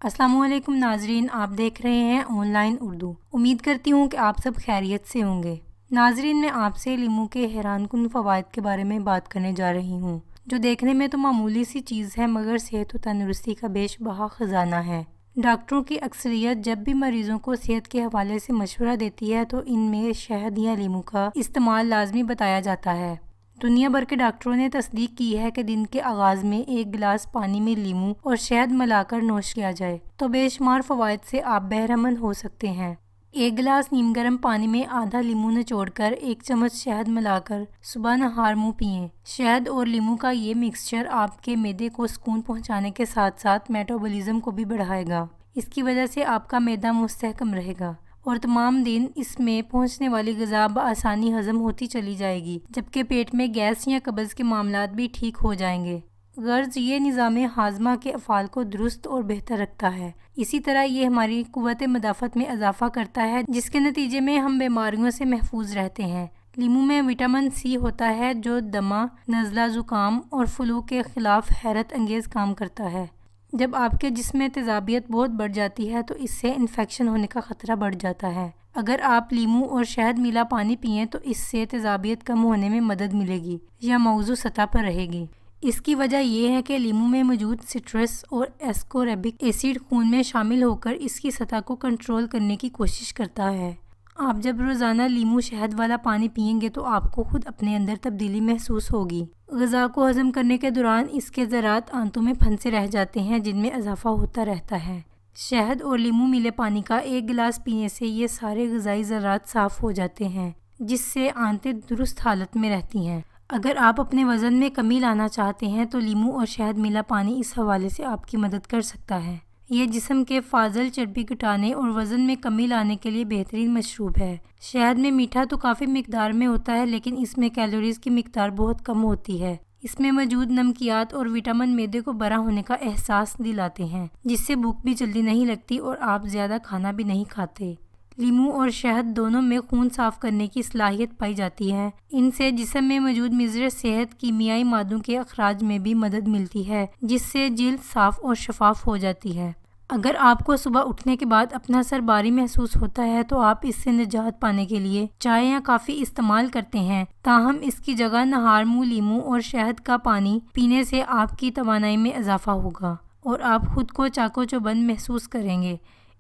السلام علیکم ناظرین، آپ دیکھ رہے ہیں آن لائن اردو۔ امید کرتی ہوں کہ آپ سب خیریت سے ہوں گے۔ ناظرین، میں آپ سے لیمو کے حیران کن فوائد کے بارے میں بات کرنے جا رہی ہوں، جو دیکھنے میں تو معمولی سی چیز ہے مگر صحت و تندرستی کا بیش بہا خزانہ ہے۔ ڈاکٹروں کی اکثریت جب بھی مریضوں کو صحت کے حوالے سے مشورہ دیتی ہے تو ان میں شہد یا لیمو کا استعمال لازمی بتایا جاتا ہے۔ دنیا بھر کے ڈاکٹروں نے تصدیق کی ہے کہ دن کے آغاز میں ایک گلاس پانی میں لیمو اور شہد ملا کر نوش کیا جائے تو بے شمار فوائد سے آپ بہرہ مند ہو سکتے ہیں۔ ایک گلاس نیم گرم پانی میں آدھا لیمو نچوڑ کر 1 چمچ شہد ملا کر صبح نہار منہ پئیں۔ شہد اور لیمو کا یہ مکسچر آپ کے معدے کو سکون پہنچانے کے ساتھ ساتھ میٹابولزم کو بھی بڑھائے گا۔ اس کی وجہ سے آپ کا معدہ مستحکم رہے گا اور تمام دن اس میں پہنچنے والی غذا بآسانی ہضم ہوتی چلی جائے گی، جبکہ پیٹ میں گیس یا قبض کے معاملات بھی ٹھیک ہو جائیں گے۔ غرض یہ نظام ہاضمہ کے افعال کو درست اور بہتر رکھتا ہے۔ اسی طرح یہ ہماری قوت مدافعت میں اضافہ کرتا ہے، جس کے نتیجے میں ہم بیماریوں سے محفوظ رہتے ہیں۔ لیمو میں وٹامن سی ہوتا ہے جو دمہ، نزلہ، زکام اور فلو کے خلاف حیرت انگیز کام کرتا ہے۔ جب آپ کے جسم میں تیزابیت بہت بڑھ جاتی ہے تو اس سے انفیکشن ہونے کا خطرہ بڑھ جاتا ہے۔ اگر آپ لیمو اور شہد ملا پانی پئیں تو اس سے تیزابیت کم ہونے میں مدد ملے گی یا موضوع سطح پر رہے گی۔ اس کی وجہ یہ ہے کہ لیمو میں موجود سٹرس اور ایسکوربک ایسڈ خون میں شامل ہو کر اس کی سطح کو کنٹرول کرنے کی کوشش کرتا ہے۔ آپ جب روزانہ لیمو شہد والا پانی پئیں گے تو آپ کو خود اپنے اندر تبدیلی محسوس ہوگی۔ غذا کو ہضم کرنے کے دوران اس کے ذرات آنتوں میں پھنسے رہ جاتے ہیں جن میں اضافہ ہوتا رہتا ہے۔ شہد اور لیمو ملے پانی کا 1 گلاس پینے سے یہ سارے غذائی ذرات صاف ہو جاتے ہیں، جس سے آنتیں درست حالت میں رہتی ہیں۔ اگر آپ اپنے وزن میں کمی لانا چاہتے ہیں تو لیمو اور شہد ملا پانی اس حوالے سے آپ کی مدد کر سکتا ہے۔ یہ جسم کے فاضل چربی گھٹانے اور وزن میں کمی لانے کے لیے بہترین مشروب ہے۔ شہد میں میٹھا تو کافی مقدار میں ہوتا ہے لیکن اس میں کیلوریز کی مقدار بہت کم ہوتی ہے۔ اس میں موجود نمکیات اور وٹامن معدے کو بھرا ہونے کا احساس دلاتے ہیں، جس سے بھوک بھی جلدی نہیں لگتی اور آپ زیادہ کھانا بھی نہیں کھاتے۔ لیمو اور شہد دونوں میں خون صاف کرنے کی صلاحیت پائی جاتی ہے۔ ان سے جسم میں موجود مضر صحت کیمیائی مادوں کے اخراج میں بھی مدد ملتی ہے، جس سے جلد صاف اور شفاف ہو جاتی ہے۔ اگر آپ کو صبح اٹھنے کے بعد اپنا سر بھاری محسوس ہوتا ہے تو آپ اس سے نجات پانے کے لیے چائے یا کافی استعمال کرتے ہیں، تاہم اس کی جگہ نہار منہ لیمو اور شہد کا پانی پینے سے آپ کی توانائی میں اضافہ ہوگا اور آپ خود کو چاق و چوبند محسوس کریں گے۔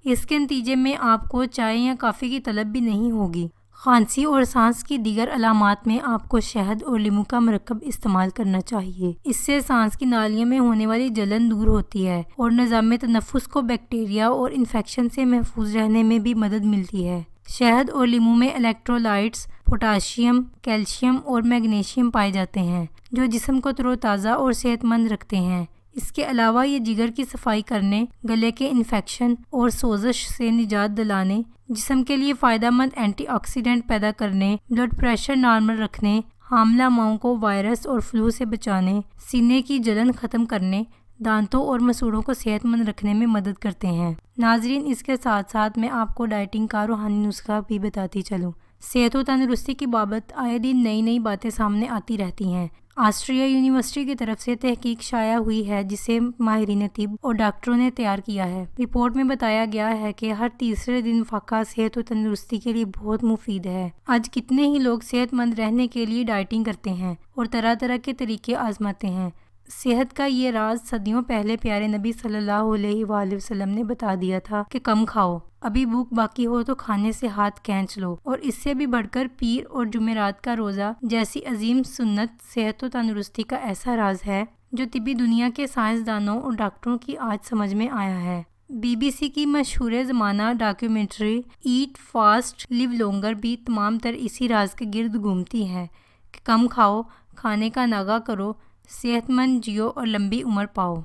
اس کے نتیجے میں آپ کو چائے یا کافی کی طلب بھی نہیں ہوگی۔ کھانسی اور سانس کی دیگر علامات میں آپ کو شہد اور لیمو کا مرکب استعمال کرنا چاہیے۔ اس سے سانس کی نالیوں میں ہونے والی جلن دور ہوتی ہے اور نظام تنفس کو بیکٹیریا اور انفیکشن سے محفوظ رہنے میں بھی مدد ملتی ہے۔ شہد اور لیمو میں الیکٹرولائٹس، پوٹاشیم، کیلشیم اور میگنیشیم پائے جاتے ہیں جو جسم کو تر و تازہ اور صحت مند رکھتے ہیں۔ اس کے علاوہ یہ جگر کی صفائی کرنے، گلے کے انفیکشن اور سوزش سے نجات دلانے، جسم کے لیے فائدہ مند اینٹی آکسیڈنٹ پیدا کرنے، بلڈ پریشر نارمل رکھنے، حاملہ ماؤں کو وائرس اور فلو سے بچانے، سینے کی جلن ختم کرنے، دانتوں اور مسوڑھوں کو صحت مند رکھنے میں مدد کرتے ہیں۔ ناظرین، اس کے ساتھ ساتھ میں آپ کو ڈائٹنگ کا روحانی نسخہ بھی بتاتی چلوں۔ صحت و تندرستی کی بابت آئے دن نئی باتیں سامنے آتی رہتی ہیں۔ آسٹریا یونیورسٹی کی طرف سے تحقیق شائع ہوئی ہے جسے ماہرین طب اور ڈاکٹروں نے تیار کیا ہے۔ رپورٹ میں بتایا گیا ہے کہ ہر تیسرے دن فاقہ صحت و تندرستی کے لیے بہت مفید ہے۔ آج کتنے ہی لوگ صحت مند رہنے کے لیے ڈائٹنگ کرتے ہیں اور طرح طرح کے طریقے آزماتے ہیں۔ صحت کا یہ راز صدیوں پہلے پیارے نبی صلی اللہ علیہ وآلہ وسلم نے بتا دیا تھا کہ کم کھاؤ، ابھی بھوک باقی ہو تو کھانے سے ہاتھ کھینچ لو، اور اس سے بھی بڑھ کر پیر اور جمعرات کا روزہ جیسی عظیم سنت صحت و تندرستی کا ایسا راز ہے جو طبی دنیا کے سائنسدانوں اور ڈاکٹروں کی آج سمجھ میں آیا ہے۔ BBC کی مشہور زمانہ documentary Eat Fast Live Longer بھی تمام تر اسی راز کے گرد گھومتی ہے کہ کم کھاؤ، کھانے کا ناغہ کرو، صحت مند جیو اور لمبی عمر پاؤ۔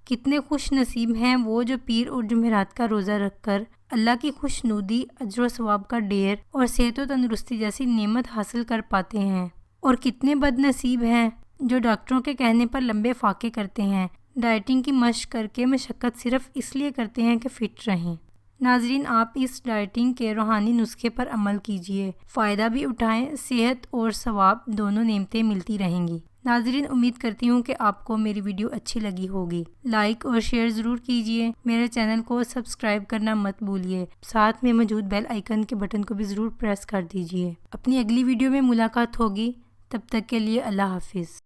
کتنے خوش نصیب ہیں وہ جو پیر اور جمعرات کا روزہ رکھ کر اللہ کی خوشنودی، اجر و ثواب کا ڈھیر اور صحت و تندرستی جیسی نعمت حاصل کر پاتے ہیں، اور کتنے بد نصیب ہیں جو ڈاکٹروں کے کہنے پر لمبے فاقے کرتے ہیں، ڈائٹنگ کی مشق کر کے مشقت صرف اس لیے کرتے ہیں کہ فٹ رہیں۔ ناظرین، آپ اس ڈائٹنگ کے روحانی نسخے پر عمل کیجئے، فائدہ بھی اٹھائیں، صحت اور ثواب دونوں نعمتیں ملتی رہیں گی۔ ناظرین امید کرتی ہوں کہ آپ کو میری ویڈیو اچھی لگی ہوگی۔ لائک اور شیئر ضرور کیجئے، میرے چینل کو سبسکرائب کرنا مت بھولیے، ساتھ میں موجود بیل آئیکن کے بٹن کو بھی ضرور پریس کر دیجئے۔ اپنی اگلی ویڈیو میں ملاقات ہوگی، تب تک کے لیے اللہ حافظ۔